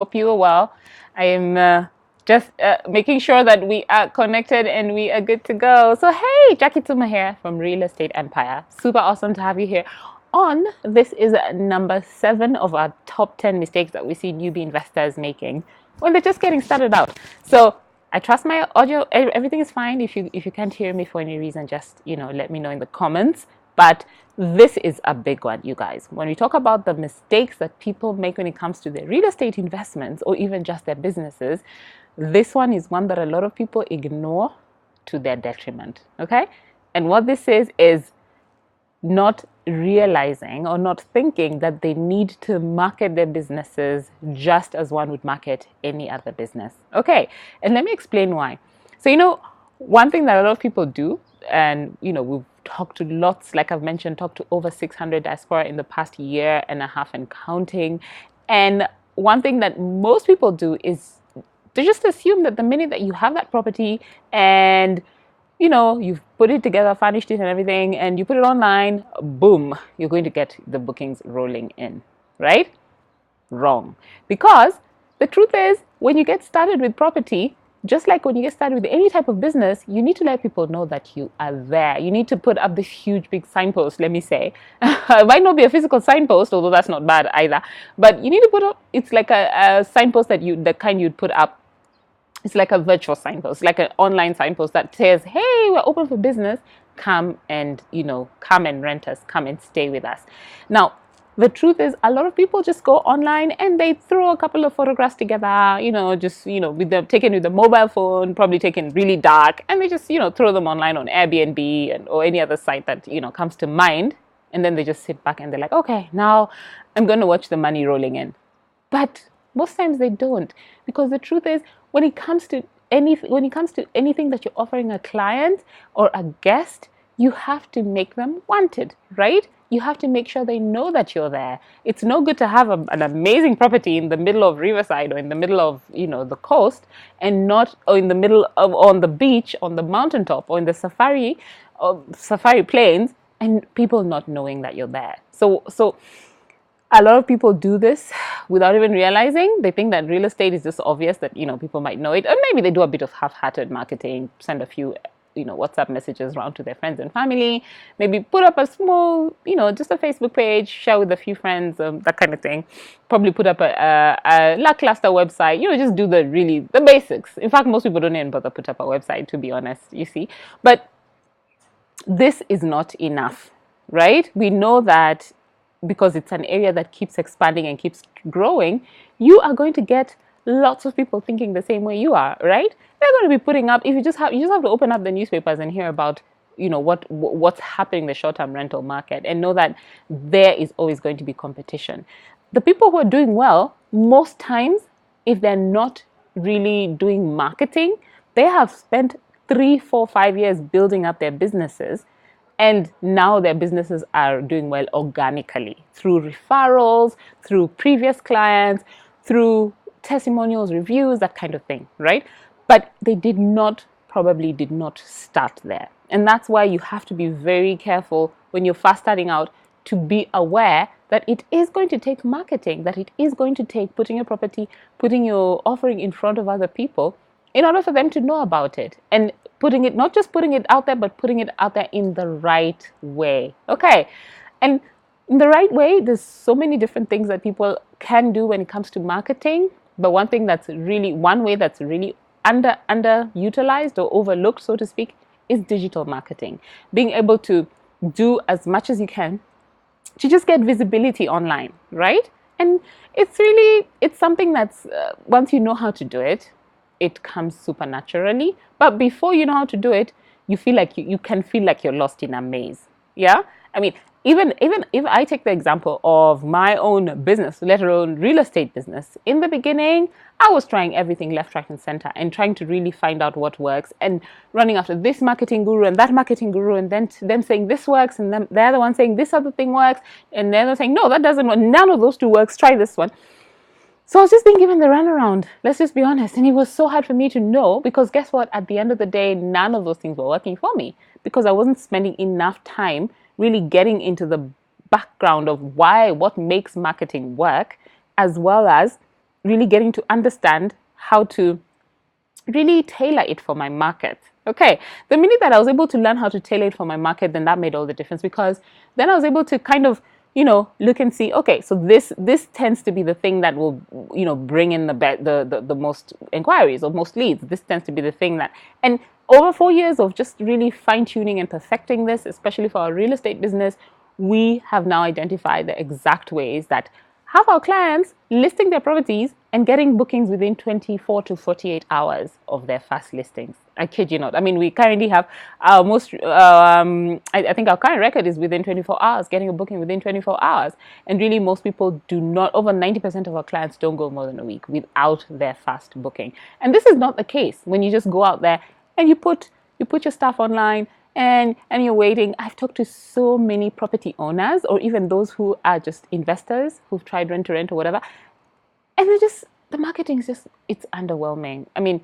Hope you are well. I am just making sure that we are connected and we are good to go. So, hey, Jackie Tuma here from Real Estate Empire. Super awesome to have you here. This is number 7 of our top 10 mistakes that we see newbie investors making when they're just getting started out. So, I trust my audio. Everything is fine. If you can't hear me for any reason, just let me know in the comments. But this is a big one, you guys. When we talk about the mistakes that people make when it comes to their real estate investments or even just their businesses, this one is one that a lot of people ignore to their detriment. Okay? And what this is not realizing or not thinking that they need to market their businesses just as one would market any other business. Okay, and let me explain why. So, one thing that a lot of people do, and we've talked to lots, like I've mentioned, talked to over 600 diaspora in the past year and a half and counting. And one thing that most people do is to just assume that the minute that you have that property and you've put it together, furnished it and everything, and you put it online, boom, you're going to get the bookings rolling in, right? Wrong. Because the truth is, when you get started with property, just like when you get started with any type of business, you need to let people know that you are there. You need to put up this huge, big signpost, let me say. It might not be a physical signpost, although that's not bad either. But you need to put up, it's like a signpost the kind you'd put up. It's like a virtual signpost, like an online signpost that says, hey, we're open for business. Come and rent us, come and stay with us. Now, the truth is, a lot of people just go online and they throw a couple of photographs together, with them taken with the mobile phone, probably taken really dark, and they just, throw them online on Airbnb or any other site that, comes to mind. And then they just sit back and they're like, okay, now I'm going to watch the money rolling in. But most times they don't, because the truth is, when it comes to anything that you're offering a client or a guest, you have to make them wanted, right? You have to make sure they know that you're there. It's no good to have an amazing property in the middle of Riverside or in the middle of the coast, and not, or in the middle of, on the beach, on the mountaintop, or in the safari plains, and people not knowing that you're there. So a lot of people do this without even realizing. They think that real estate is just obvious, that people might know it, and maybe they do a bit of half-hearted marketing, send a few WhatsApp messages around to their friends and family, maybe put up a small, just a Facebook page, share with a few friends, that kind of thing. Probably put up a lackluster website, just do the basics. In fact, most people don't even bother put up a website, to be honest, you see. But this is not enough, right? We know that because it's an area that keeps expanding and keeps growing, you are going to get lots of people thinking the same way you are, right? They're going to be putting up, if you just have to open up the newspapers and hear about what's happening in the short-term rental market, and know that there is always going to be competition. The people who are doing well, most times, if they're not really doing marketing, they have spent 3, 4, 5 years building up their businesses, and now their businesses are doing well organically through referrals, through previous clients, through testimonials, reviews, that kind of thing, right? But they probably did not start there. And that's why you have to be very careful when you're first starting out, to be aware that it is going to take marketing, that it is going to take putting your offering in front of other people in order for them to know about it, and not just putting it out there, but putting it out there in the right way. Okay. And in the right way, there's so many different things that people can do when it comes to marketing. But one way that's really underutilized or overlooked, so to speak, is digital marketing. Being able to do as much as you can to just get visibility online, right? And it's something that's, once you know how to do it, it comes super naturally. But before you know how to do it, you feel like you can feel like you're lost in a maze. Yeah? I mean, even if I take the example of my own business, let alone real estate business, in the beginning, I was trying everything left, right, and center, and trying to really find out what works, and running after this marketing guru and that marketing guru, and then them saying this works, and then the other one saying this other thing works, and then they're saying, no, that doesn't work. None of those two works. Try this one. So I was just being given the runaround. Let's just be honest. And it was so hard for me to know, because guess what? At the end of the day, none of those things were working for me, because I wasn't spending enough time really getting into the background of what makes marketing work, as well as really getting to understand how to really tailor it for my market. Okay, the minute that I was able to learn how to tailor it for my market, then that made all the difference, because then I was able to kind of, look and see, okay, so this tends to be the thing that will, bring in the most inquiries or most leads. This tends to be the thing that, and over 4 years of just really fine tuning and perfecting this, especially for our real estate business, we have now identified the exact ways that have our clients listing their properties and getting bookings within 24 to 48 hours of their first listings. I kid you not. I mean, we currently have our most, I think our current record is within 24 hours, getting a booking within 24 hours. And really, most people do not, over 90% of our clients don't go more than a week without their first booking. And this is not the case when you just go out there and you put your stuff online, and you're waiting. I've talked to so many property owners, or even those who are just investors who've tried rent to rent or whatever, and the marketing is just, it's underwhelming. I mean,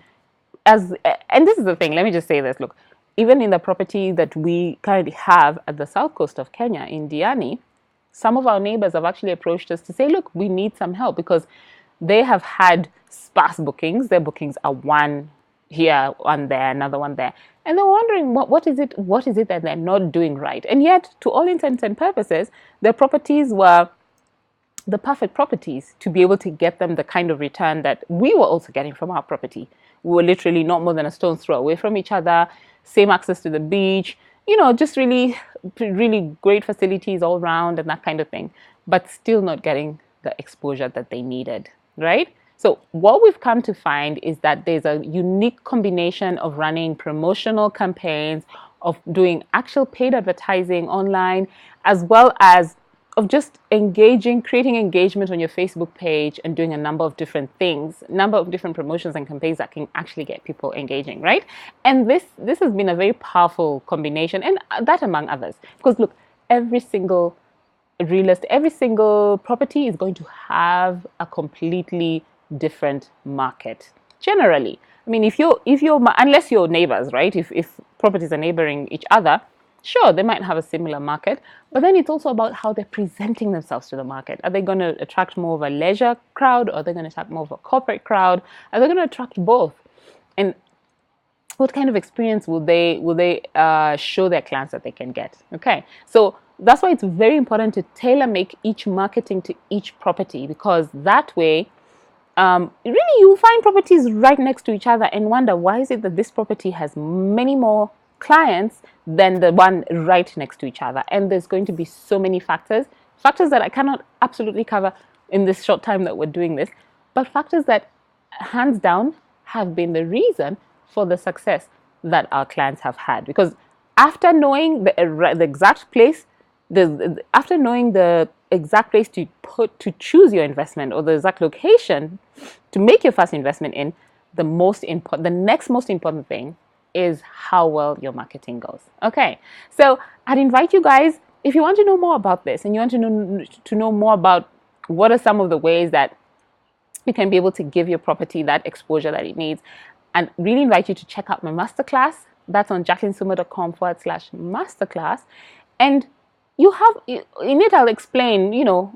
and this is the thing, let me just say this, look, even in the property that we currently have at the south coast of Kenya in Diani, some of our neighbors have actually approached us to say, look, we need some help, because they have had sparse bookings. Their bookings are one here, one there, another one there. And they're wondering, what is it that they're not doing right? And yet, to all intents and purposes, their properties were the perfect properties to be able to get them the kind of return that we were also getting from our property. We were literally not more than a stone's throw away from each other, same access to the beach, just really, really great facilities all around and that kind of thing, but still not getting the exposure that they needed, right? So what we've come to find is that there's a unique combination of running promotional campaigns, of doing actual paid advertising online, as well as of just creating engagement on your Facebook page and doing a number of different things, number of different promotions and campaigns that can actually get people engaging, right? And this has been a very powerful combination, and that among others. Because look, every single property is going to have a completely different market generally. I mean, if you're unless you're neighbors, right? If properties are neighboring each other, sure, they might have a similar market, but then it's also about how they're presenting themselves to the market. Are they going to attract more of a leisure crowd, or are they going to attract more of a corporate crowd? Are they going to attract both? And what kind of experience will they show their clients that they can get? Okay, so that's why it's very important to tailor make each marketing to each property, because that way, really, you find properties right next to each other and wonder, why is it that this property has many more clients than the one right next to each other? And there's going to be so many factors that I cannot absolutely cover in this short time that we're doing this, but factors that hands down have been the reason for the success that our clients have had. Because after knowing the exact place, after knowing the exact place to choose your investment, or the exact location to make your first investment in, the next most important thing is how well your marketing goes. Okay, so I'd invite you guys, if you want to know more about this and you want to know more about what are some of the ways that you can be able to give your property that exposure that it needs, and really invite you to check out my masterclass. That's on jacquelinesuma.com/masterclass. And in it, I'll explain,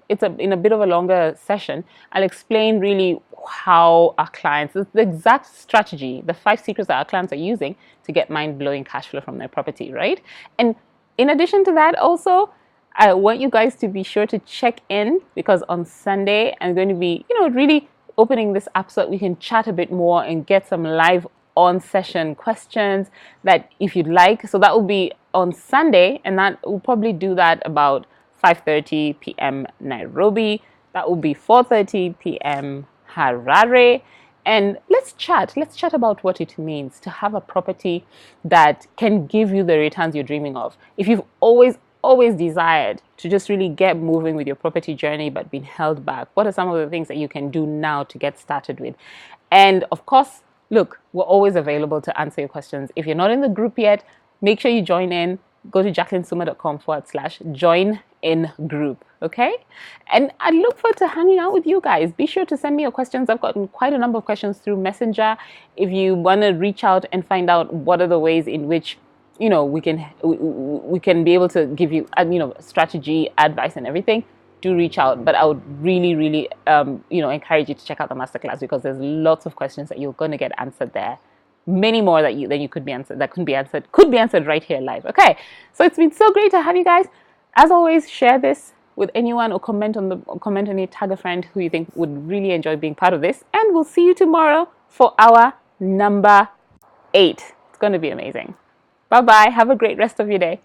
it's in a bit of a longer session, I'll explain really how our clients, the exact strategy, the 5 secrets that our clients are using to get mind-blowing cash flow from their property, right? And in addition to that, also, I want you guys to be sure to check in, because on Sunday, I'm going to be, really opening this up so that we can chat a bit more and get some live on-session questions that if you'd like. So that will be on Sunday, and that we'll probably do that about 5:30 p.m. Nairobi. That will be 4:30 p.m. Harare. And let's chat about what it means to have a property that can give you the returns you're dreaming of. If you've always desired to just really get moving with your property journey but been held back, what are some of the things that you can do now to get started with? And of course, look, we're always available to answer your questions. If you're not in the group yet, make sure you join in. Go to jacquelinesuma.com/join in group. Okay? And I look forward to hanging out with you guys. Be sure to send me your questions. I've gotten quite a number of questions through Messenger. If you want to reach out and find out what are the ways in which we can be able to give you strategy, advice, and everything, do reach out. But I would really, really, encourage you to check out the masterclass, because there's lots of questions that you're going to get answered there. Many more that you could be answered, that could be answered right here live. Okay, so it's been so great to have you guys. As always, share this with anyone, or comment on it, tag a friend who you think would really enjoy being part of this, and we'll see you tomorrow for our number 8. It's going to be amazing. Bye bye. Have a great rest of your day.